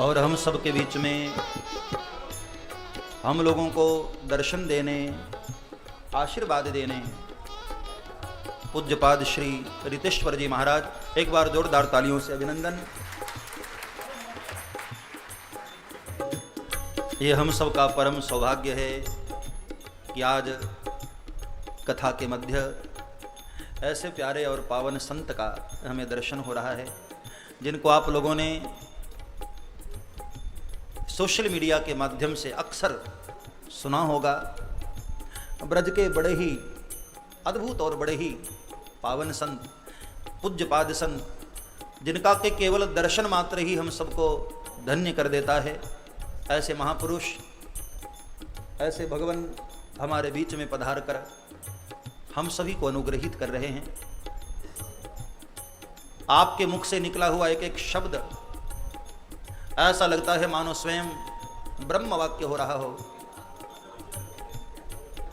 और हम सब के बीच में हम लोगों को दर्शन देने, आशीर्वाद देने पूज्यपाद श्री रितेश्वर जी महाराज, एक बार जोरदार तालियों से अभिनंदन। ये हम सब का परम सौभाग्य है कि आज कथा के मध्य ऐसे प्यारे और पावन संत का हमें दर्शन हो रहा है, जिनको आप लोगों ने सोशल मीडिया के माध्यम से अक्सर सुना होगा। ब्रज के बड़े ही अद्भुत और बड़े ही पावन संत, पूज्यपाद संत, जिनका के केवल दर्शन मात्र ही हम सबको धन्य कर देता है, ऐसे महापुरुष, ऐसे भगवान हमारे बीच में पधार कर हम सभी को अनुग्रहित कर रहे हैं। आपके मुख से निकला हुआ एक एक शब्द ऐसा लगता है मानो स्वयं ब्रह्म वाक्य हो रहा हो।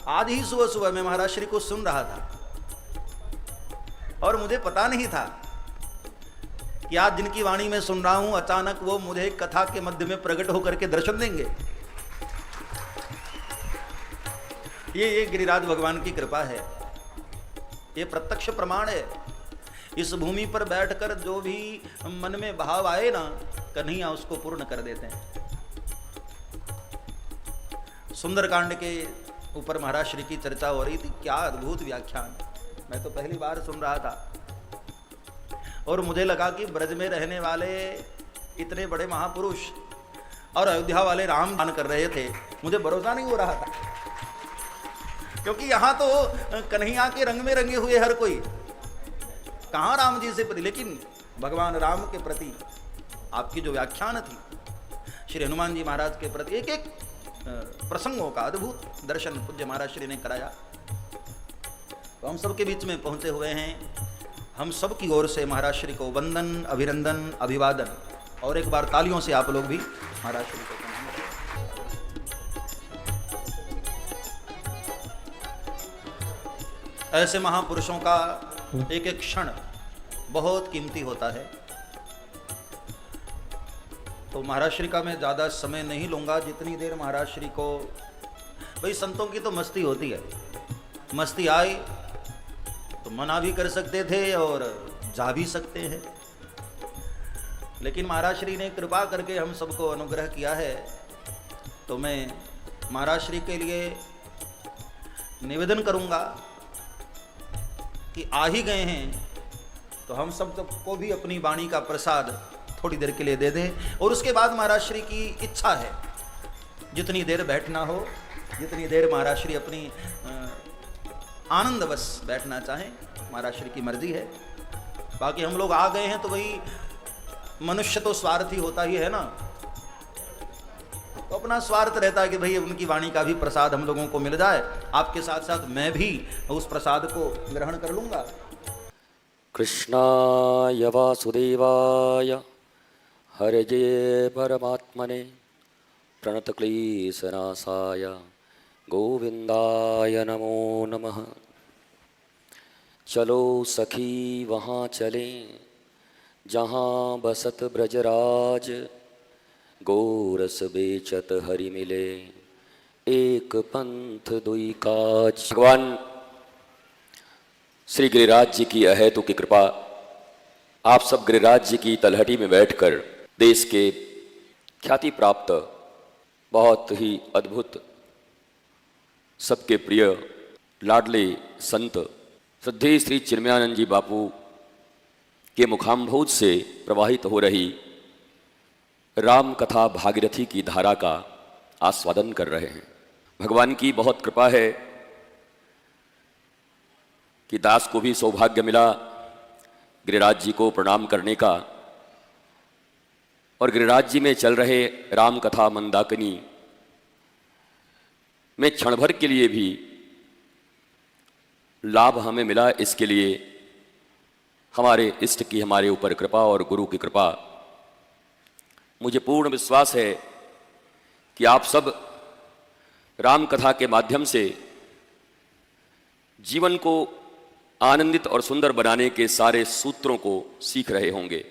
आज ही सुबह सुबह मैं महाराज श्री को सुन रहा था और मुझे पता नहीं था कि आज जिनकी वाणी में सुन रहा हूं, अचानक वो मुझे कथा के मध्य में प्रकट होकर के दर्शन देंगे। ये गिरिराज भगवान की कृपा है, ये प्रत्यक्ष प्रमाण है। इस भूमि पर बैठकर जो भी मन में भाव आए ना, कन्हैया उसको पूर्ण कर देते हैं। सुंदरकांड के ऊपर महाराज श्री की चर्चा हो रही थी, क्या अद्भुत व्याख्यान। मैं तो पहली बार सुन रहा था और मुझे लगा कि ब्रज में रहने वाले इतने बड़े महापुरुष और अयोध्या वाले राम गान कर रहे थे, मुझे भरोसा नहीं हो रहा था, क्योंकि यहां तो कन्हैया के रंग में रंगे हुए हर कोई, कहां राम जी से प्रति, लेकिन भगवान राम के प्रति आपकी जो व्याख्यान थी, श्री हनुमान जी महाराज के प्रति एक एक प्रसंगों का अद्भुत दर्शन पूज्य महाराज श्री ने कराया। तो हम सब के बीच में पहुंचे हुए हैं। हम सब की ओर से महाराज श्री को वंदन, अभिनंदन, अभिवादन, और एक बार तालियों से आप लोग भी महाराज श्री को ऐसे महापुरुषों का एक एक क्षण बहुत कीमती होता है। तो महाराज श्री का मैं ज़्यादा समय नहीं लूँगा, जितनी देर महाराज श्री को, भाई संतों की तो मस्ती होती है, मस्ती आई तो मना भी कर सकते थे और जा भी सकते हैं, लेकिन महाराज श्री ने कृपा करके हम सबको अनुग्रह किया है। तो मैं महाराज श्री के लिए निवेदन करूँगा कि आ ही गए हैं तो हम सब को भी अपनी वाणी का प्रसाद थोड़ी देर के लिए दे दें, और उसके बाद महाराज श्री की इच्छा है जितनी देर बैठना हो, जितनी देर महाराज श्री अपनी आनंदवश बैठना चाहें, महाराज श्री की मर्जी है। बाकी हम लोग आ गए हैं तो भाई मनुष्य तो स्वार्थी होता ही है ना, तो अपना स्वार्थ रहता है कि भाई उनकी वाणी का भी प्रसाद हम लोगों को मिल जाए, आपके साथ साथ मैं भी उस प्रसाद को ग्रहण कर लूंगा। कृष्णाय वासुदेवाय हरये परमात्मने प्रणतक्लेशनाशाय गोविंदाय नमो नमः। चलो सखी वहाँ चलें जहाँ बसत ब्रजराज, गोरस बेचत हरि मिले एक पंथ दुई काज। भगवान श्री गिरिराज जी की अहेतु की कृपा, आप सब गिरिराज जी की तलहटी में बैठकर देश के ख्याति प्राप्त बहुत ही अद्भुत सबके प्रिय लाडले संत श्रद्धेय श्री चिन्मयानंद जी बापू के मुखाम्भोज से प्रवाहित हो रही राम कथा भागीरथी की धारा का आस्वादन कर रहे हैं। भगवान की बहुत कृपा है कि दास को भी सौभाग्य मिला गिरिराज जी को प्रणाम करने का, और गिरिराज जी में चल रहे राम कथा मंदाकिनी में क्षण भर के लिए भी लाभ हमें मिला। इसके लिए हमारे इष्ट की हमारे ऊपर कृपा और गुरु की कृपा। मुझे पूर्ण विश्वास है कि आप सब राम कथा के माध्यम से जीवन को आनंदित और सुंदर बनाने के सारे सूत्रों को सीख रहे होंगे।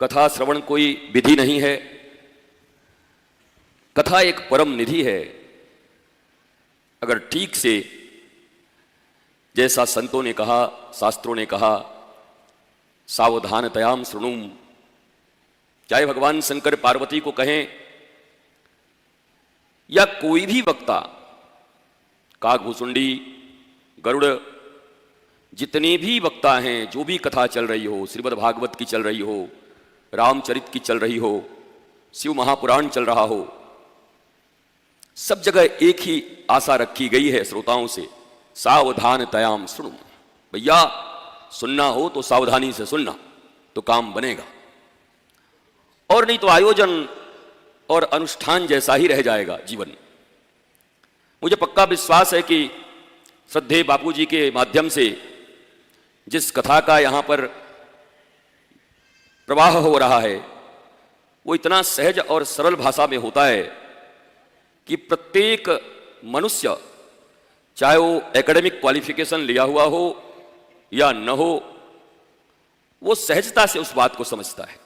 कथा श्रवण कोई विधि नहीं है, कथा एक परम निधि है। अगर ठीक से जैसा संतों ने कहा, शास्त्रों ने कहा, सावधानतयाम शृणुम, चाहे भगवान शंकर पार्वती को कहें या कोई भी वक्ता, काकभूषुंडी, गरुड़, जितने भी वक्ता हैं, जो भी कथा चल रही हो, श्रीमद् भागवत की चल रही हो, रामचरित की चल रही हो, शिव महापुराण चल रहा हो, सब जगह एक ही आशा रखी गई है श्रोताओं से, सावधानतयाम सुनो। भैया सुनना हो तो सावधानी से सुनना, तो काम बनेगा, और नहीं तो आयोजन और अनुष्ठान जैसा ही रह जाएगा जीवन। मुझे पक्का विश्वास है कि श्रद्धेय बापूजी के माध्यम से जिस कथा का यहां पर प्रवाह हो रहा है वो इतना सहज और सरल भाषा में होता है कि प्रत्येक मनुष्य, चाहे वो एकेडमिक क्वालिफिकेशन लिया हुआ हो या न हो, वो सहजता से उस बात को समझता है।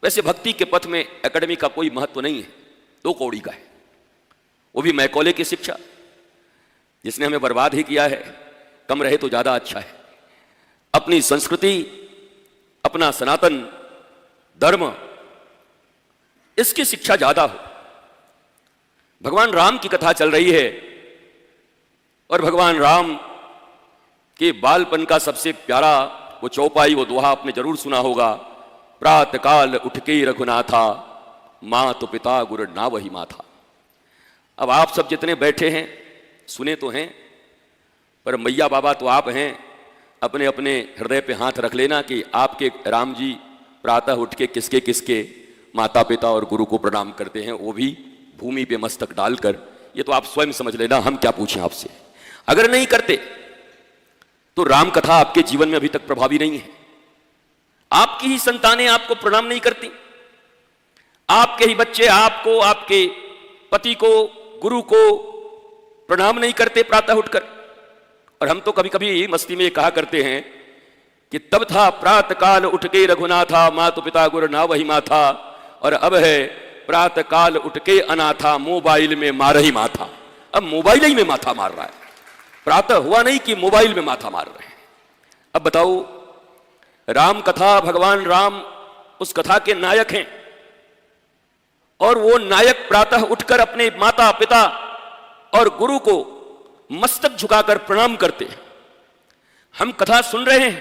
वैसे भक्ति के पथ में एकेडमी का कोई महत्व नहीं है, 2 कौड़ी का है, वो भी मैकॉले की शिक्षा जिसने हमें बर्बाद ही किया है। कम रहे तो ज्यादा अच्छा है। अपनी संस्कृति, अपना सनातन धर्म, इसकी शिक्षा ज्यादा हो। भगवान राम की कथा चल रही है और भगवान राम के बालपन का सबसे प्यारा वो चौपाई, वो दोहा आपने जरूर सुना होगा, प्रातः काल उठ के रघुनाथा, मात पिता गुरु ना वही माथा। अब आप सब जितने बैठे हैं सुने तो हैं, पर मैया बाबा तो आप हैं। अपने अपने हृदय पे हाथ रख लेना कि आपके राम जी प्रातः उठ के किसके किसके माता पिता और गुरु को प्रणाम करते हैं, वो भी भूमि पे मस्तक डालकर। ये तो आप स्वयं समझ लेना, हम क्या पूछें आपसे। अगर नहीं करते तो राम कथा आपके जीवन में अभी तक प्रभावी नहीं है। आपकी ही संतानें आपको प्रणाम नहीं करती, आपके ही बच्चे आपको, आपके पति को, गुरु को प्रणाम नहीं करते प्रातः उठकर। और हम तो कभी कभी मस्ती में कहा करते हैं कि तब था प्रातः काल उठ के रघुनाथा, माता पिता गुरु ना वही माथा, और अब है प्रातः काल उठ के अनाथा, मोबाइल में मार ही माथा। अब मोबाइल ही में माथा मार रहा है, प्रातः हुआ नहीं कि मोबाइल में माथा मार रहे हैं। अब बताओ, राम कथा, भगवान राम उस कथा के नायक हैं, और वो नायक प्रातः उठकर अपने माता पिता और गुरु को मस्तक झुकाकर प्रणाम करते हैं। हम कथा सुन रहे हैं,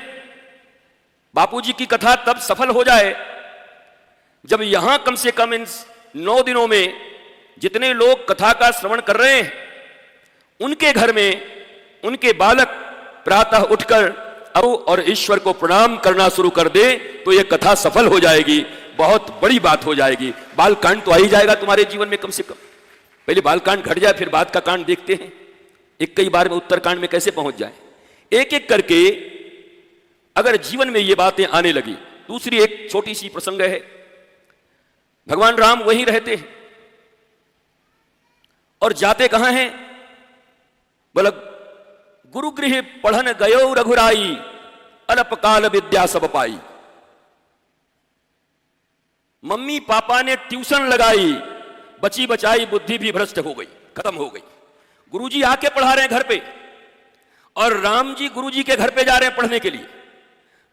बापूजी की कथा तब सफल हो जाए जब यहां कम से कम इन 9 दिनों में जितने लोग कथा का श्रवण कर रहे हैं, उनके घर में उनके बालक प्रातः उठकर प्रभु और ईश्वर को प्रणाम करना शुरू कर दे, तो यह कथा सफल हो जाएगी, बहुत बड़ी बात हो जाएगी। बालकांड तो आ ही जाएगा तुम्हारे जीवन में कम से कम। पहले बालकांड घट जाए, फिर बाद का कांड देखते हैं। एक कई बार में उत्तरकांड में कैसे पहुंच जाए। एक एक करके अगर जीवन में ये बातें आने लगी। दूसरी एक छोटी सी प्रसंग है, भगवान राम वहीं रहते हैं और जाते कहां हैं? बोला गुरुगृह पढ़न गयो रघुराई, अल्पकाल विद्या सब पाई। मम्मी पापा ने ट्यूशन लगाई, बची बचाई बुद्धि भी भ्रष्ट हो गई, खत्म हो गई। गुरुजी आके पढ़ा रहे हैं घर पे, और राम जी गुरुजी के घर पे जा रहे हैं पढ़ने के लिए।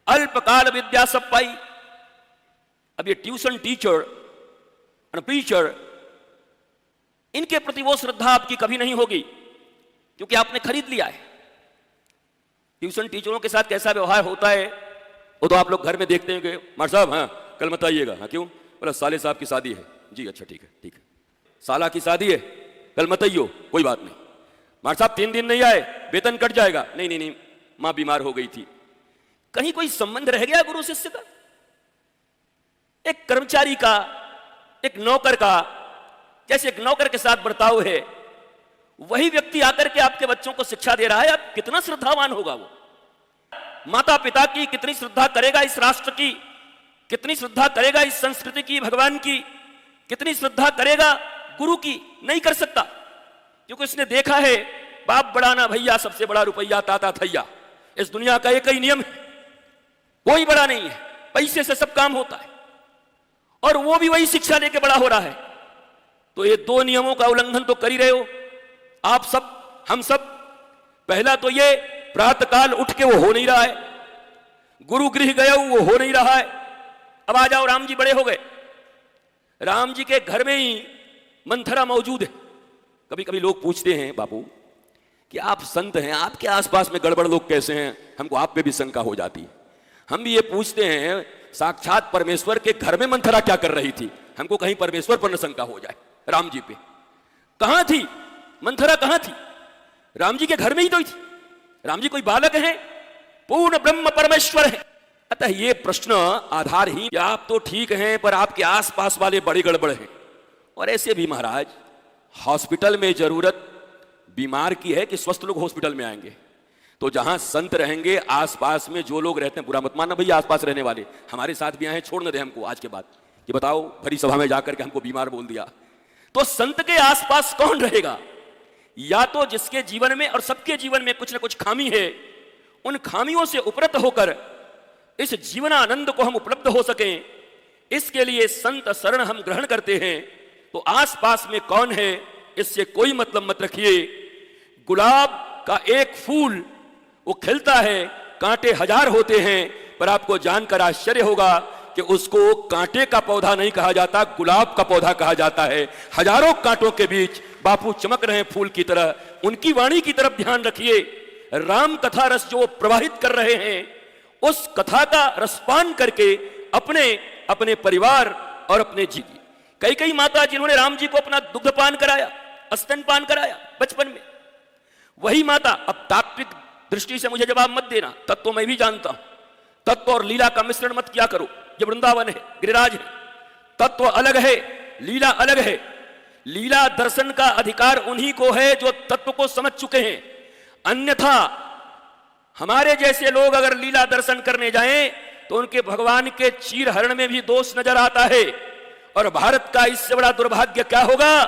अल्पकाल विद्या सब पाई। अब ये ट्यूशन टीचर और प्रीचर, इनके प्रति वो श्रद्धा आपकी कभी नहीं होगी, क्योंकि आपने खरीद लिया है। ट्यूशन टीचरों के साथ कैसा व्यवहार होता है वो तो आप लोग घर में देखते हैं कि मार साहब हाँ कल मत आइएगा। हाँ क्यों? बोला साले साहब की शादी है। जी अच्छा ठीक है ठीक है। साला की शादी है, कल मत आइयो, कोई बात नहीं। मार साहब 3 दिन नहीं आए, वेतन कट जाएगा। नहीं नहीं नहीं, मां बीमार हो गई थी। कहीं कोई संबंध रह गया गुरु शिष्य का? एक कर्मचारी का, एक नौकर का, जैसे एक नौकर के साथ बर्ताव है, वही व्यक्ति आकर के आपके बच्चों को शिक्षा दे रहा है। अब कितना श्रद्धावान होगा वो? माता पिता की कितनी श्रद्धा करेगा, इस राष्ट्र की कितनी श्रद्धा करेगा, इस संस्कृति की, भगवान की कितनी श्रद्धा करेगा, गुरु की नहीं कर सकता। क्योंकि उसने देखा है, बाप बड़ा ना भैया, सबसे बड़ा रुपया ताता थैया। इस दुनिया का एक ही नियम है, कोई बड़ा नहीं है, पैसे से सब काम होता है। और वो भी वही शिक्षा लेके बड़ा हो रहा है। तो ये दो नियमों का उल्लंघन तो कर ही रहे हो आप सब, हम सब। पहला तो ये प्रातःकाल उठ के वो हो नहीं रहा है, गुरु गृह गए वो हो नहीं रहा है। अब आ जाओ, राम जी बड़े हो गए, राम जी के घर में ही मंथरा मौजूद है। कभी कभी लोग पूछते हैं बापू कि आप संत हैं, आपके आसपास में गड़बड़ लोग कैसे हैं, हमको आप पे भी शंका हो जाती है। हम भी ये पूछते हैं, साक्षात परमेश्वर के घर में मंथरा क्या कर रही थी, हमको कहीं परमेश्वर पर न शंका हो जाए। राम जी पे कहां थी मंथरा, कहां थी? राम जी के घर में ही तो थी। राम जी कोई बालक है, पूर्ण ब्रह्म परमेश्वर है। अतः ये प्रश्न आधारहीन, आप तो ठीक हैं पर आपके आसपास वाले बड़े गड़बड़ हैं। और ऐसे भी महाराज, हॉस्पिटल में जरूरत बीमार की है कि स्वस्थ लोग हॉस्पिटल में आएंगे। तो जहां संत रहेंगे, आसपास में जो लोग रहते हैं, बुरा मत मानना भैया, आसपास रहने वाले हमारे साथ भी आए, छोड़ न दे हमको आज के बाद कि बताओ भरी सभा में जाकर के हमको बीमार बोल दिया। तो संत के आसपास कौन रहेगा? या तो जिसके जीवन में और सबके जीवन में कुछ न कुछ खामी है, उन खामियों से उपरत होकर इस जीवनानंद को हम उपलब्ध हो सकें, इसके लिए संत शरण हम ग्रहण करते हैं। तो आसपास में कौन है इससे कोई मतलब मत रखिए। गुलाब का एक फूल वो खिलता है, कांटे हजार होते हैं, पर आपको जानकर आश्चर्य होगा कि उसको कांटे का पौधा नहीं कहा जाता, गुलाब का पौधा कहा जाता है। हजारों कांटों के बीच बापू चमक रहे हैं फूल की तरह। उनकी वाणी की तरफ ध्यान रखिए। राम कथा रस जो प्रवाहित कर रहे हैं, उस कथा का रसपान करके अपने अपने परिवार और अपने जी, कई माता जिन्होंने राम जी को अपना दुग्धपान कराया, स्तनपान कराया बचपन में, वही माता, अब तात्विक दृष्टि से मुझे जवाब मत देना, तत्व मैं भी जानता हूं, तत्व और लीला का मिश्रण मत किया करो। ये वृंदावन है, गिरिराज है, तत्व अलग है, लीला अलग है। लीला दर्शन का अधिकार उन्हीं को है जो तत्व को समझ चुके हैं। अन्यथा हमारे जैसे लोग अगर लीला दर्शन करने जाएं तो उनके भगवान के चीर हरण में भी दोष नजर आता है। और भारत का इससे बड़ा दुर्भाग्य क्या होगा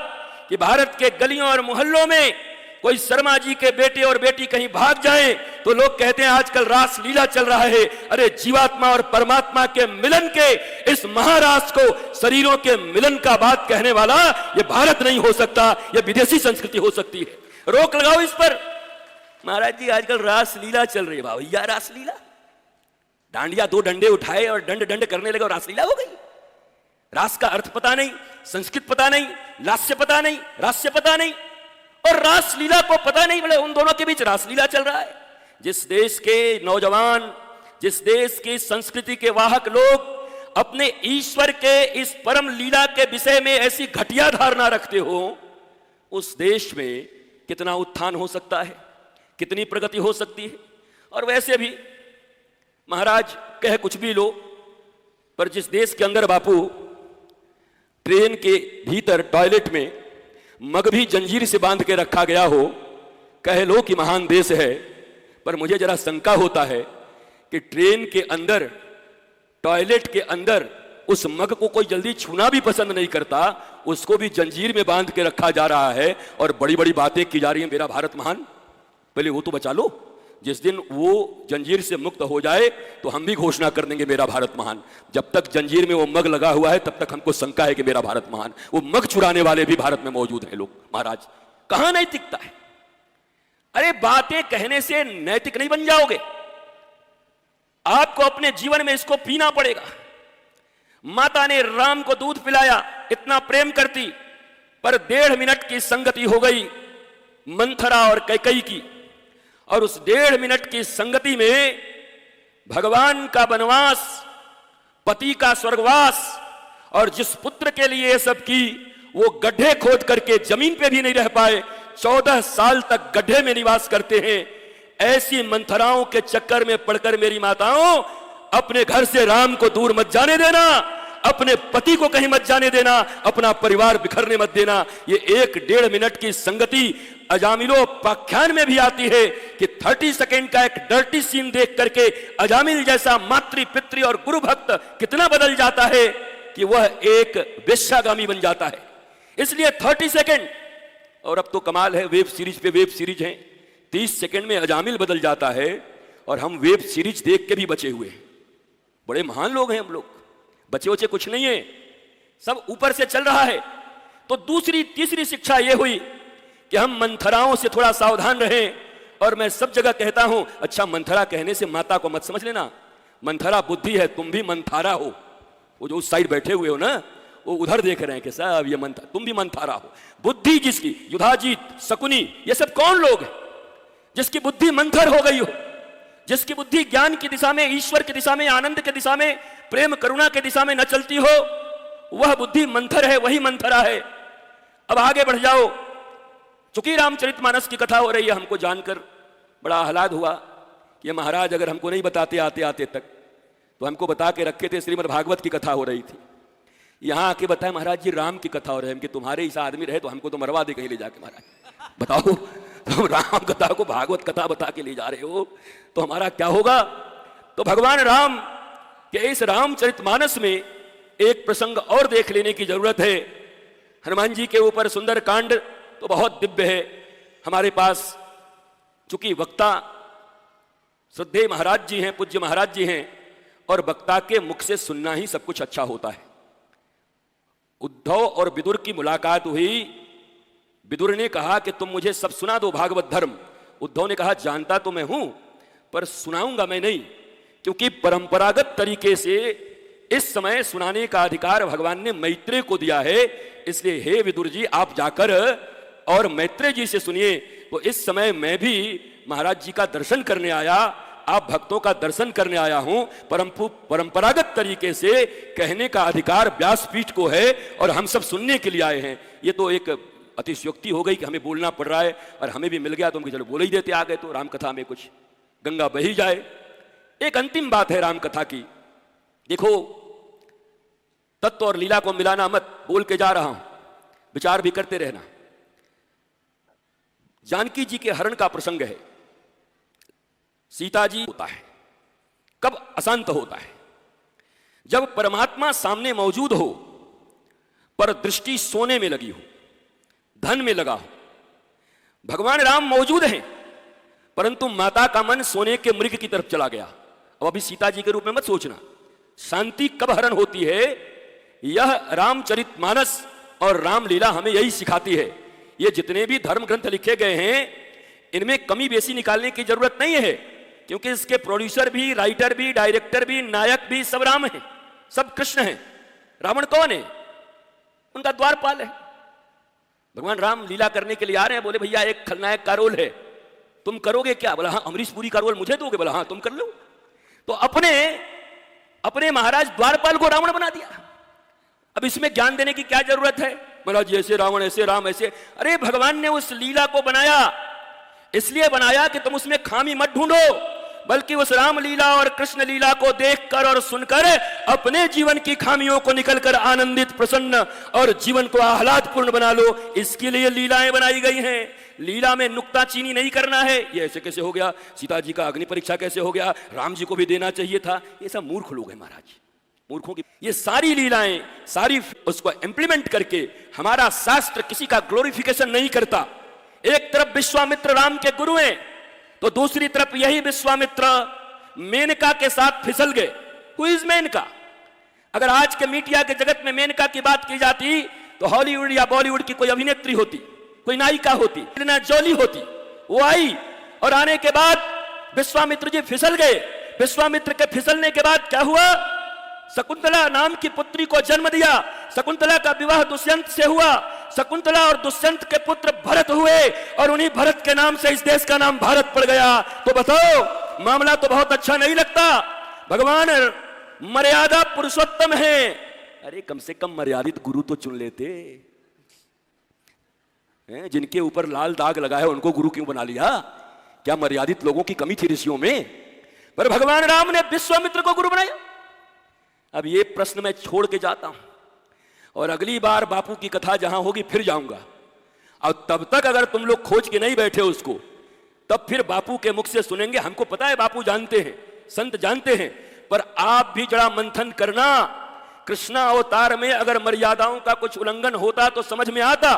कि भारत के गलियों और मोहल्लों में कोई शर्मा जी के बेटे और बेटी कहीं भाग जाएं तो लोग कहते हैं आजकल रास लीला चल रहा है। अरे जीवात्मा और परमात्मा के मिलन के इस महारास को शरीरों के मिलन का बात कहने वाला ये भारत नहीं हो सकता, ये विदेशी संस्कृति हो सकती है। रोक लगाओ इस पर। महाराज जी आजकल रास लीला चल रही है। भैया रास लीला, डांडिया दो डंडे उठाए और डंड डंड करने लगे और रास लीला हो गई। रास का अर्थ पता नहीं, संस्कृत पता नहीं, लास्य पता नहीं, रास्य पता नहीं, और रास लीला को पता नहीं। बोले उन दोनों के बीच रास लीला चल रहा है। जिस देश के नौजवान, जिस देश की संस्कृति के वाहक लोग अपने ईश्वर के इस परम लीला के विषय में ऐसी घटिया धारणा रखते हो, उस देश में कितना उत्थान हो सकता है, कितनी प्रगति हो सकती है। और वैसे भी महाराज कह कुछ भी लो, पर जिस देश के अंदर बापू ट्रेन के भीतर टॉयलेट में मग भी जंजीर से बांध के रखा गया हो, कह लो कि महान देश है, पर मुझे जरा शंका होता है कि ट्रेन के अंदर, टॉयलेट के अंदर उस मग को कोई जल्दी छूना भी पसंद नहीं करता, उसको भी जंजीर में बांध के रखा जा रहा है और बड़ी बड़ी बातें की जा रही हैं, मेरा भारत महान। पहले वो तो बचा लो, जिस दिन वो जंजीर से मुक्त हो जाए तो हम भी घोषणा कर देंगे मेरा भारत महान। जब तक जंजीर में वो मग लगा हुआ है तब तक हमको शंका है कि मेरा भारत महान। वो मग चुराने वाले भी भारत में मौजूद हैं लोग। महाराज कहां नैतिकता है? अरे बातें कहने से नैतिक नहीं बन जाओगे, आपको अपने जीवन में इसको पीना पड़ेगा। माता ने राम को दूध पिलाया, इतना प्रेम करती, पर 1.5 मिनट की संगति हो गई मंथरा और कैकेयी की, और उस 1.5 मिनट की संगति में भगवान का वनवास, पति का स्वर्गवास, और जिस पुत्र के लिए ये सब की वो गड्ढे खोद करके जमीन पे भी नहीं रह पाए, 14 साल तक गड्ढे में निवास करते हैं। ऐसी मंथराओं के चक्कर में पड़कर मेरी माताओं, अपने घर से राम को दूर मत जाने देना, अपने पति को कहीं मत जाने देना, अपना परिवार बिखरने मत देना। ये 1-1.5 मिनट की संगति अजामिलोपाख्यान में भी आती है कि 30 सेकेंड का एक डर्टी सीन देख करके अजामिल जैसा मातृ पितृ और गुरु भक्त कितना बदल जाता है कि वह एक वेश्यागामी बन जाता है। इसलिए 30 सेकेंड, और अब तो कमाल है, वेब सीरीज पे वेब सीरीज है, 30 सेकेंड में अजामिल बदल जाता है और हम वेब सीरीज देख के भी बचे हुए हैं। बड़े महान लोग हैं हम लोग, बचे बचे कुछ नहीं है। सब ऊपर से चल रहा है। तो दूसरी तीसरी शिक्षा यह हुई कि हम मंथराओं से थोड़ा सावधान रहें। और मैं सब जगह कहता हूं, अच्छा मंथरा कहने से माता को मत समझ लेना, मंथरा बुद्धि है, तुम भी मंथारा हो। वो जो उस साइड बैठे हुए हो ना, वो उधर देख रहे हैं कि साहब ये मंथरा, तुम भी मंथारा हो। बुद्धि जिसकी, युधाजीत, शकुनी, ये सब कौन लोग हैं? जिसकी बुद्धि मंथर हो गई हो, जिसकी बुद्धि ज्ञान की दिशा में, ईश्वर की दिशा में, आनंद की दिशा में, प्रेम करुणा की दिशा में न चलती हो, वह बुद्धि मंथर है, वही मंथरा है। अब आगे बढ़ जाओ। चूंकि रामचरितमानस की कथा हो रही है, हमको जानकर बड़ा आह्लाद हुआ कि महाराज अगर हमको नहीं बताते आते आते तक, तो हमको बता के रखे थे श्रीमद् भागवत की कथा हो रही थी। यहां आके बताए महाराज जी राम की कथा हो रही है। कि तुम्हारे ऐसा आदमी रहे तो हमको तो मरवा दे कहीं ले जाके। महाराज बताओ, तुम राम कथा को भागवत कथा बता के ले जा रहे हो तो हमारा क्या होगा? तो भगवान राम के इस रामचरितमानस में एक प्रसंग और देख लेने की जरूरत है। हनुमान जी के ऊपर सुंदर कांड तो बहुत दिव्य है। हमारे पास चूंकि वक्ता श्रद्धेय महाराज जी हैं, पूज्य महाराज जी हैं, और वक्ता के मुख से सुनना ही सब कुछ अच्छा होता है। उद्धव और विदुर की मुलाकात हुई। विदुर ने कहा कि तुम मुझे सब सुना दो भागवत धर्म। उद्धव ने कहा जानता तो मैं हूं, पर सुनाऊंगा मैं नहीं, क्योंकि परंपरागत तरीके से इस समय सुनाने का अधिकार भगवान ने मैत्रेय को दिया है। इसलिए हे विदुर जी, आप जाकर और मैत्रेय जी से सुनिए। तो इस समय मैं भी महाराज जी का दर्शन करने आया, आप भक्तों का दर्शन करने आया हूं। परंपरागत तरीके से कहने का अधिकार व्यासपीठ को है और हम सब सुनने के लिए आए हैं। ये तो एक अतिशयोक्ति हो गई कि हमें बोलना पड़ रहा है, और हमें भी मिल गया तो हम चलो बोल ही देते आ गए, तो रामकथा में कुछ गंगा बही जाए। एक अंतिम बात है रामकथा की। देखो, तत्व और लीला को मिलाना मत, बोल के जा रहा हूं, विचार भी करते रहना। जानकी जी के हरण का प्रसंग है। सीता जी होता है, कब अशांत होता है? जब परमात्मा सामने मौजूद हो, पर दृष्टि सोने में लगी हो, धन में लगा हो। भगवान राम मौजूद हैं, परंतु माता का मन सोने के मृग की तरफ चला गया। अब अभी सीता जी के रूप में मत सोचना। शांति कब हरण होती है, यह रामचरितमानस और रामलीला हमें यही सिखाती है। ये जितने भी धर्म ग्रंथ लिखे गए हैं, इनमें कमी बेसी निकालने की जरूरत नहीं है, क्योंकि इसके प्रोड्यूसर भी, राइटर भी, डायरेक्टर भी, नायक भी सब राम हैं, सब कृष्ण हैं। रावण कौन है? उनका द्वारपाल है। भगवान राम लीला करने के लिए आ रहे हैं। बोले भैया एक खलनायक का रोल है, तुम करोगे क्या? बोला हाँ, अमरीश पुरी का रोल मुझे दोगे? बोला हाँ, तुम कर लो। तो अपने महाराज द्वारपाल को रावण बना दिया। अब इसमें ज्ञान देने की क्या जरूरत है? महाराज जी ऐसे रावण, ऐसे राम, ऐसे। अरे भगवान ने उस लीला को बनाया, इसलिए बनाया कि तुम उसमें खामी मत ढूंढो, बल्कि उस राम लीला और कृष्ण लीला को देखकर और सुनकर अपने जीवन की खामियों को निकलकर आनंदित, प्रसन्न और जीवन को आह्लादपूर्ण बना लो। इसके लिए लीलाएं बनाई गई हैं। लीला में नुक्ताचीनी नहीं करना है। ये ऐसे कैसे हो गया? सीता जी का अग्नि परीक्षा कैसे हो गया? राम जी को भी देना चाहिए था। ये सब मूर्ख लोग हैं महाराज, मूर्खों की ये सारी लीलाएं, सारी उसको इंप्लीमेंट करके हमारा शास्त्र किसी का ग्लोरिफिकेशन नहीं करता। एक तरफ विश्वामित्र राम के गुरु हैं, तो दूसरी तरफ यही विश्वामित्र मेनका के साथ फिसल गए। Who is Maneka? अगर आज के मीडिया के जगत में मेनका की बात की जाती तो हॉलीवुड या बॉलीवुड की कोई अभिनेत्री होती, कोई नायिका होती, ना जोली होती। वो आई और आने के बाद विश्वामित्र जी फिसल गए। विश्वामित्र के फिसलने के बाद क्या हुआ? शकुंतला नाम की पुत्री को जन्म दिया। शकुंतला का विवाह दुष्यंत से हुआ। शकुंतला और दुष्यंत के पुत्र भरत हुए, और उन्हीं भरत के नाम से इस देश का नाम भारत पड़ गया। तो बताओ, मामला तो बहुत अच्छा नहीं लगता। भगवान मर्यादा पुरुषोत्तम है। अरे कम से कम मर्यादित गुरु तो चुन लेते हैं। जिनके ऊपर लाल दाग लगा है उनको गुरु क्यों बना लिया? क्या मर्यादित लोगों की कमी थी ऋषियों में? पर भगवान राम ने विश्वामित्र को गुरु बनाया। अब ये प्रश्न मैं छोड़ के जाता हूं, और अगली बार बापू की कथा जहां होगी फिर जाऊंगा। और तब तक अगर तुम लोग खोज के नहीं बैठे उसको, तब फिर बापू के मुख से सुनेंगे। हमको पता है बापू जानते हैं, संत जानते हैं, पर आप भी जरा मंथन करना। कृष्णा अवतार में अगर मर्यादाओं का कुछ उल्लंघन होता तो समझ में आता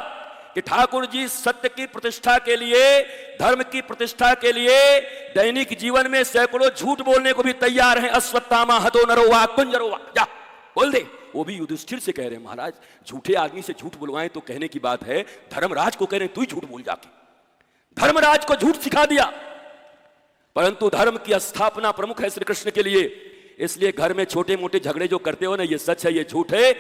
कि ठाकुर जी सत्य की प्रतिष्ठा के लिए, धर्म की प्रतिष्ठा के लिए दैनिक जीवन में सैकड़ों झूठ बोलने को भी तैयार हैं। अश्वत्थामा हतो नरो वा कुंजरो वा। जा बोल दे। वो भी युधिष्ठिर से कह रहे हैं, महाराज झूठे आदमी से झूठ बुलवाएं तो कहने की बात है, धर्मराज को कह रहे हैं तू ही झूठ बोल जाके। धर्मराज को झूठ सिखा दिया, परंतु धर्म की स्थापना प्रमुख है श्री कृष्ण के लिए। इसलिए घर में छोटे मोटे झगड़े जो करते हो ना, ये सच है ये झूठ है।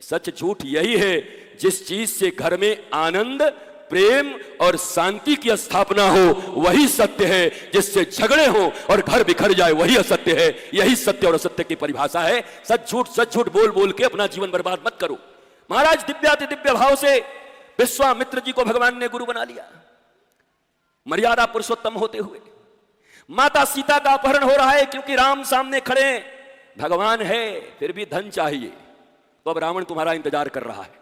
सच झूठ यही है जिस चीज से घर में आनंद, प्रेम और शांति की स्थापना हो वही सत्य है। जिससे झगड़े हो और घर बिखर जाए वही असत्य है। यही सत्य और असत्य की परिभाषा है। सच झूठ बोल बोल के अपना जीवन बर्बाद मत करो। महाराज दिव्याति दिव्य भाव से विश्वामित्र जी को भगवान ने गुरु बना लिया, मर्यादा पुरुषोत्तम होते हुए। माता सीता का अपहरण हो रहा है क्योंकि राम सामने खड़े हैं, भगवान है फिर भी धन चाहिए, तो अब रावण तुम्हारा इंतजार कर रहा है।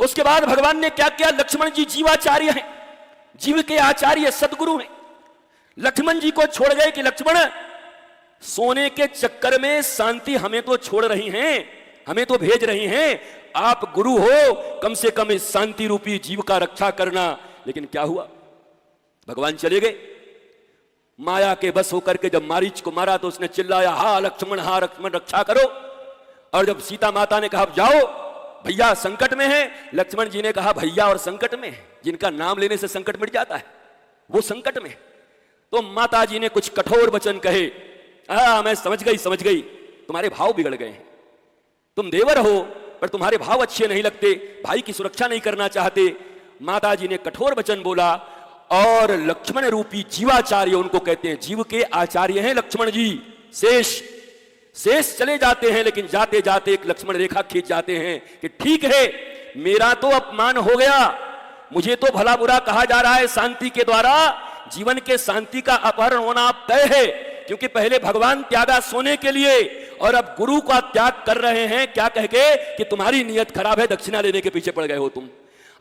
उसके बाद भगवान ने क्या किया, लक्ष्मण जी जीवाचार्य हैं, जीव के आचार्य सदगुरु हैं। लक्ष्मण जी को छोड़ गए कि लक्ष्मण सोने के चक्कर में शांति हमें तो छोड़ रही हैं, हमें तो भेज रही हैं, आप गुरु हो, कम से कम इस शांति रूपी जीव का रक्षा करना। लेकिन क्या हुआ, भगवान चले गए। माया के बस होकर के जब मारीच को मारा तो उसने चिल्लाया, हा लक्ष्मण रक्षा करो। और जब सीता माता ने कहा जाओ भैया संकट में है, लक्ष्मण जी ने कहा भैया और संकट में, जिनका नाम लेने से संकट मिट जाता है वो संकट में। तो माता जी ने कुछ कठोर वचन कहे। मैं समझ गई, तुम्हारे भाव बिगड़ गए हैं, तुम देवर हो पर तुम्हारे भाव अच्छे नहीं लगते, भाई की सुरक्षा नहीं करना चाहते। माता जी ने कठोर वचन बोला और लक्ष्मण रूपी जीवाचार्य, उनको कहते हैं जीव के आचार्य हैं लक्ष्मण जी। शेष चले जाते हैं, लेकिन जाते जाते एक लक्ष्मण रेखा खींच जाते हैं कि ठीक है मेरा तो अपमान हो गया, मुझे तो भला बुरा कहा जा रहा है, शांति के द्वारा जीवन के शांति का अपहरण होना अब तय है। क्योंकि पहले भगवान त्यागा सोने के लिए और अब गुरु का त्याग कर रहे हैं, क्या कह के कि तुम्हारी नीयत खराब है, दक्षिणा लेने के पीछे पड़ गए हो तुम।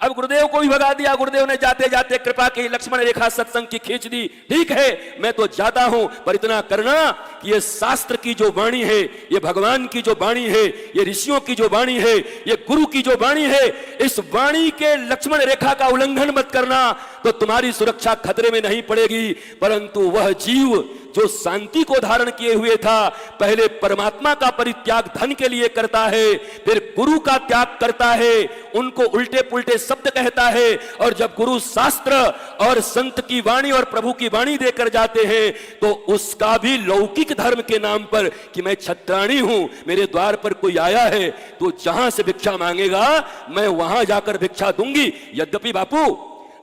अब गुरुदेव को भी भगा दिया। गुरुदेव ने जाते जाते कृपा की लक्ष्मण रेखा सत्संग की खींच दी। ठीक है मैं तो जाता हूं, पर इतना करना कि ये शास्त्र की जो वाणी है, ये भगवान की जो वाणी है, ये ऋषियों की जो वाणी है, ये गुरु की जो वाणी है, इस वाणी के लक्ष्मण रेखा का उल्लंघन मत करना, तो तुम्हारी सुरक्षा खतरे में नहीं पड़ेगी। परंतु वह जीव जो शांति को धारण किए हुए था, पहले परमात्मा का परित्याग धन के लिए करता है, फिर गुरु का त्याग करता है, उनको उल्टे पुल्टे शब्द कहता है। और जब गुरु शास्त्र और संत की वाणी और प्रभु की वाणी देकर जाते हैं, तो उसका भी लौकिक धर्म के नाम पर कि मैं छत्राणी हूं, मेरे द्वार पर कोई आया है तो जहां से भिक्षा मांगेगा मैं वहां जाकर भिक्षा दूंगी। यद्यपि बापू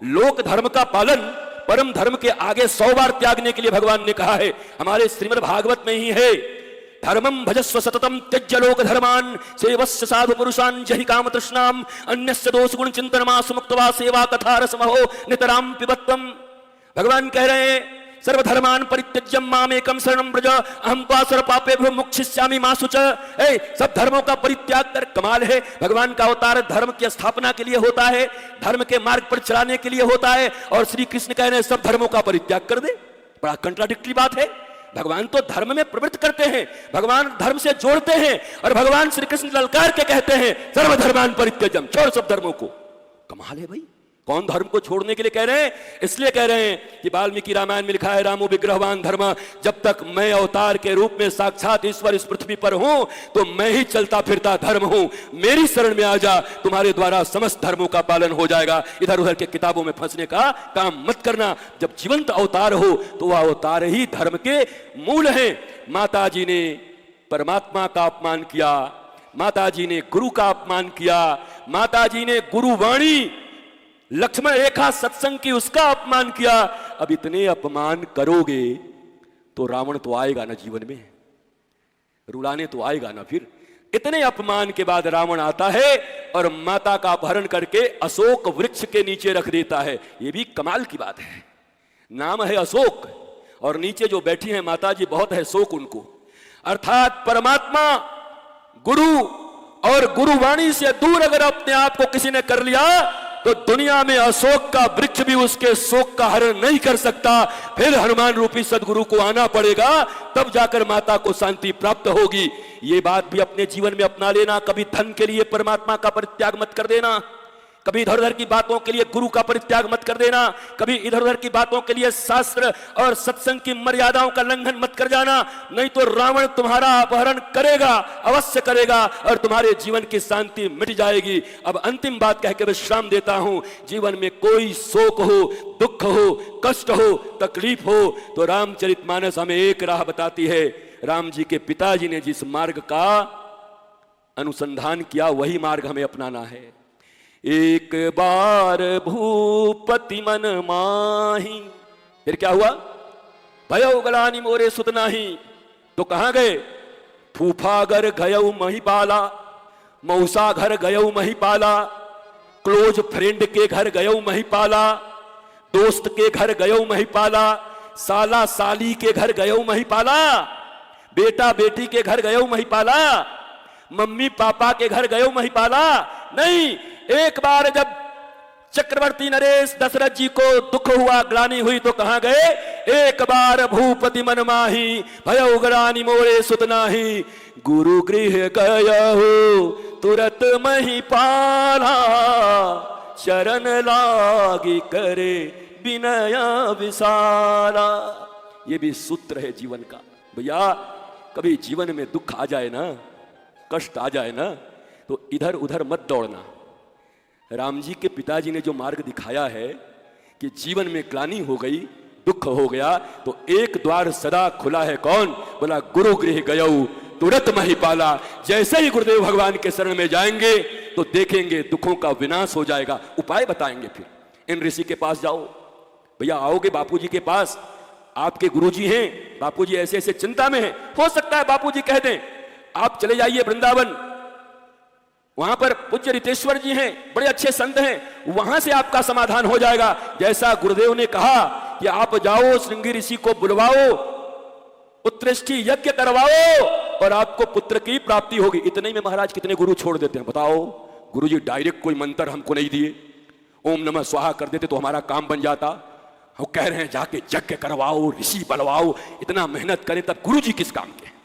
लोक धर्म का पालन परम धर्म के आगे 100 बार त्यागने के लिए भगवान ने कहा है। हमारे श्रीमद् भागवत में ही है, धर्मम भजस्व सततम त्यज्य लोक धर्मान सेवस्य साधु पुरुषान जहि काम तृष्णाम अन्यस्य दोष गुण चिंतनमास मुक्तवा सेवा कथा रसमहो नितराम पिबत्वम। भगवान कह रहे हैं सर्वधर्मान परित्यज्य मामेकम शरणं व्रज अहं त्वा सर्व पापेभ्यो मोक्षयिष्यामि मा शुच। सब धर्मों का परित्याग कर, कमाल है, भगवान का अवतार धर्म की स्थापना के लिए होता है, धर्म के मार्ग पर चलाने के लिए होता है, और श्री कृष्ण कह रहे हैं सब धर्मों का परित्याग कर दे। बड़ा कंट्राडिक्टरी बात है। भगवान तो धर्म में प्रवृत्त करते हैं, भगवान धर्म से जोड़ते हैं, और भगवान श्री कृष्ण ललकार के कहते हैं सर्वधर्मान परित्यज्यम, छोड़ सब धर्मों को। कमाल है भाई, कौन धर्म को छोड़ने के लिए कह रहे हैं? इसलिए कह रहे हैं कि वाल्मीकि रामायण में लिखा है रामो विग्रहवान धर्म, जब तक मैं अवतार के रूप में साक्षात ईश्वर इस पृथ्वी पर हूं तो मैं ही चलता फिरता धर्म हूं, मेरी शरण में आ जा, तुम्हारे द्वारा समस्त धर्मों का पालन हो जाएगा। इधर उधर के किताबों में फंसने का काम मत करना। जब जीवंत अवतार हो तो वह अवतार ही धर्म के मूल है। माता जी ने परमात्मा का अपमान किया, माता जी ने गुरु का अपमान किया, माता जी ने गुरुवाणी लक्ष्मण रेखा सत्संग की उसका अपमान किया। अब इतने अपमान करोगे तो रावण तो आएगा ना जीवन में, रुलाने तो आएगा ना। फिर इतने अपमान के बाद रावण आता है और माता का अपहरण करके अशोक वृक्ष के नीचे रख देता है। यह भी कमाल की बात है, नाम है अशोक और नीचे जो बैठी है माता जी बहुत है शोक उनको। अर्थात परमात्मा गुरु और गुरुवाणी से दूर अगर अपने आप को किसी ने कर लिया तो दुनिया में अशोक का वृक्ष भी उसके शोक का हरण नहीं कर सकता। फिर हनुमान रूपी सदगुरु को आना पड़ेगा, तब जाकर माता को शांति प्राप्त होगी। ये बात भी अपने जीवन में अपना लेना। कभी धन के लिए परमात्मा का परित्याग मत कर देना, कभी इधर उधर की बातों के लिए गुरु का परित्याग मत कर देना, कभी इधर उधर की बातों के लिए शास्त्र और सत्संग की मर्यादाओं का लंघन मत कर जाना, नहीं तो रावण तुम्हारा अपहरण करेगा, अवश्य करेगा, और तुम्हारे जीवन की शांति मिट जाएगी। अब अंतिम बात कह के विश्राम देता हूं। जीवन में कोई शोक हो, दुख हो, कष्ट हो, तकलीफ हो, तो रामचरितमानस हमें एक राह बताती है। राम जी के पिताजी ने जिस मार्ग का अनुसंधान किया वही मार्ग हमें अपनाना है। एक बार भूपति मन माही, फिर क्या हुआ? भयो गलानी मोरे सुत नाही। तो कहां गए? फूफा घर गयऊ महिपाला, मौसा घर गयऊ महिपाला, क्लोज फ्रेंड के घर गयऊ महिपाला, दोस्त के घर गयऊ महिपाला, साला साली के घर गयऊ महिपाला, बेटा बेटी के घर गयऊ महिपाला, मम्मी पापा के घर गयऊ महिपाला। नहीं, एक बार जब चक्रवर्ती नरेश दशरथ जी को दुख हुआ, ग्लानि हुई, तो कहां गए? एक बार भूपति मन माही, भयो ग्लानि मोरे सुत नाही, गुरु गृह गयहु तुरत महिपाला, शरण लागी करे विनय विसारा। ये भी सूत्र है जीवन का। भैया कभी जीवन में दुख आ जाए ना, कष्ट आ जाए ना, तो इधर उधर मत दौड़ना। राम जी के पिताजी ने जो मार्ग दिखाया है कि जीवन में ग्लानि हो गई, दुख हो गया, तो एक द्वार सदा खुला है। कौन? बोला गुरु गृह गयऊ तुरत महिपाला। जैसे ही गुरुदेव भगवान के शरण में जाएंगे तो देखेंगे दुखों का विनाश हो जाएगा। उपाय बताएंगे। फिर इन ऋषि के पास जाओ। भैया आओगे बापूजी के पास, आपके गुरुजी हैं, बापूजी ऐसे ऐसे चिंता में हैं, हो सकता है बापूजी कह दें आप चले जाइए वृंदावन, वहां पर पूज्य रितेश्वर जी हैं, बड़े अच्छे संत हैं, वहां से आपका समाधान हो जाएगा। जैसा गुरुदेव ने कहा कि आप जाओ, श्रृंगी ऋषि को बुलवाओ, पुत्रेष्टि यज्ञ करवाओ और आपको पुत्र की प्राप्ति होगी। इतने में महाराज कितने गुरु छोड़ देते हैं बताओ? गुरुजी डायरेक्ट कोई मंत्र हमको नहीं दिए, ओम नमः स्वाहा कर देते तो हमारा काम बन जाता। हम कह रहे हैं जाके यज्ञ करवाओ, ऋषि बुलवाओ, इतना मेहनत करें, तब गुरुजी किस काम के?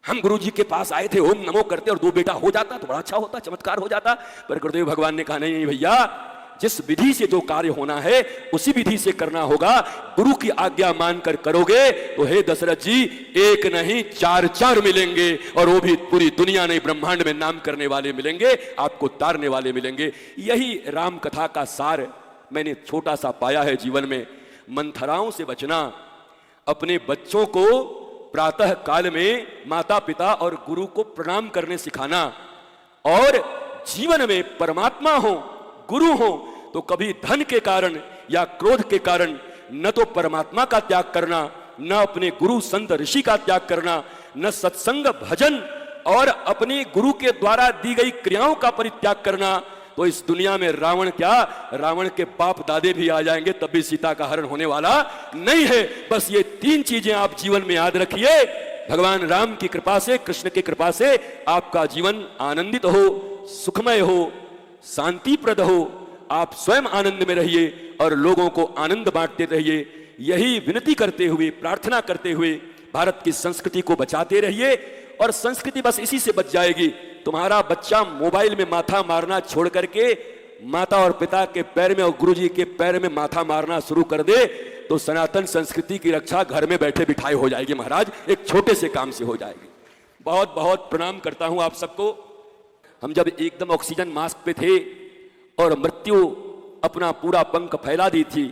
हम गुरुजी के पास आए थे, ओम नमो करते और 2 बेटा हो जाता तो बड़ा अच्छा होता, चमत्कार हो जाता। पर गुरुदेव भगवान ने कहा नहीं भैया, जिस विधि से जो कार्य होना है उसी विधि से करना होगा। गुरु की आज्ञा मानकर करोगे तो हे दशरथ जी, एक नहीं 4 मिलेंगे, और वो भी पूरी दुनिया नहीं ब्रह्मांड में नाम करने वाले मिलेंगे, आपको तारने वाले मिलेंगे। यही राम कथा का सार मैंने छोटा सा पाया है जीवन में। मंथराओं से बचना, अपने बच्चों को प्रातः काल में माता पिता और गुरु को प्रणाम करने सिखाना, और जीवन में परमात्मा हो, गुरु हो, तो कभी धन के कारण या क्रोध के कारण न तो परमात्मा का त्याग करना, न अपने गुरु संत ऋषि का त्याग करना, न सत्संग भजन और अपने गुरु के द्वारा दी गई क्रियाओं का परित्याग करना। तो इस दुनिया में रावण क्या, रावण के बाप दादे भी आ जाएंगे तब भी सीता का हरण होने वाला नहीं है। बस ये 3 चीजें आप जीवन में याद रखिए। भगवान राम की कृपा से, कृष्ण की कृपा से आपका जीवन आनंदित हो, सुखमय हो, शांतिप्रद हो, आप स्वयं आनंद में रहिए और लोगों को आनंद बांटते रहिए। यही विनती करते हुए, प्रार्थना करते हुए भारत की संस्कृति को बचाते रहिए, और संस्कृति बस इसी से बच जाएगी। तुम्हारा बच्चा मोबाइल में माथा मारना छोड़ करके माता और पिता के पैर में और गुरुजी के पैर में माथा मारना शुरू कर दे तो सनातन संस्कृति की रक्षा घर में बैठे बिठाए हो जाएगी महाराज, एक छोटे से काम से हो जाएगी। बहुत बहुत प्रणाम करता हूं आप सबको। हम जब एकदम ऑक्सीजन मास्क पे थे और मृत्यु अपना पूरा पंख फैला दी थी,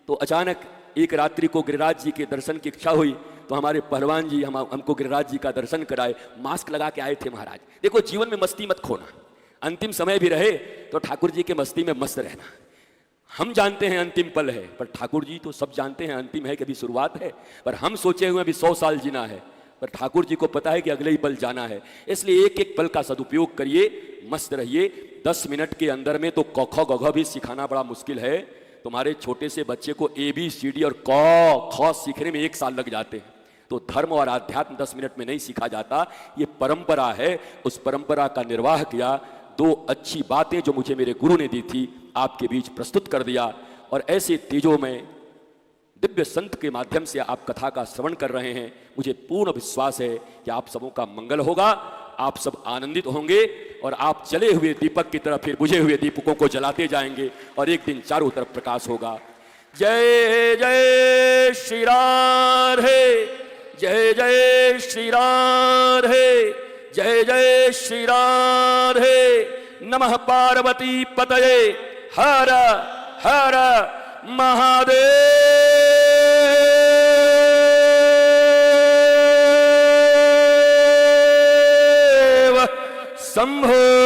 तो अचानक एक रात्रि को गिरिराज जी के दर्शन की इच्छा हुई, तो हमारे पहलवान जी हमको गिरिराज जी का दर्शन कराए, मास्क लगा के आए थे महाराज। देखो जीवन में मस्ती मत खोना, अंतिम समय भी रहे तो ठाकुर जी के मस्ती में मस्त रहना। हम जानते हैं अंतिम पल है, पर ठाकुर जी तो सब जानते हैं अंतिम है कि अभी शुरुआत है। पर हम सोचे हुए अभी 100 साल जीना है, पर ठाकुर जी को पता है कि अगले ही पल जाना है। इसलिए एक एक पल का सदुपयोग करिए, मस्त रहिए। 10 मिनट के अंदर में तो क ख ग घ भी सिखाना बड़ा मुश्किल है। तुम्हारे छोटे से बच्चे को ABCD और क ख सीखने में 1 साल लग जाते हैं। तो धर्म और आध्यात्म 10 मिनट में नहीं सीखा जाता, ये परंपरा है। उस परंपरा का निर्वाह किया। 2 अच्छी बातें जो मुझे मेरे गुरु ने दी थी आपके बीच प्रस्तुत कर दिया, और ऐसे तेजों में दिव्य संत के माध्यम से आप कथा का श्रवण कर रहे हैं। मुझे पूर्ण विश्वास है कि आप सबों का मंगल होगा। आप सब आनंदित होंगे और आप जले हुए दीपक की तरह फिर बुझे हुए दीपकों को जलाते जाएंगे और एक दिन चारों तरफ प्रकाश होगा। जय जय श्री राधे, जय जय श्री राधे, जय जय श्री राधे। नमः पार्वती पतये, हर हर महादेव शंभो।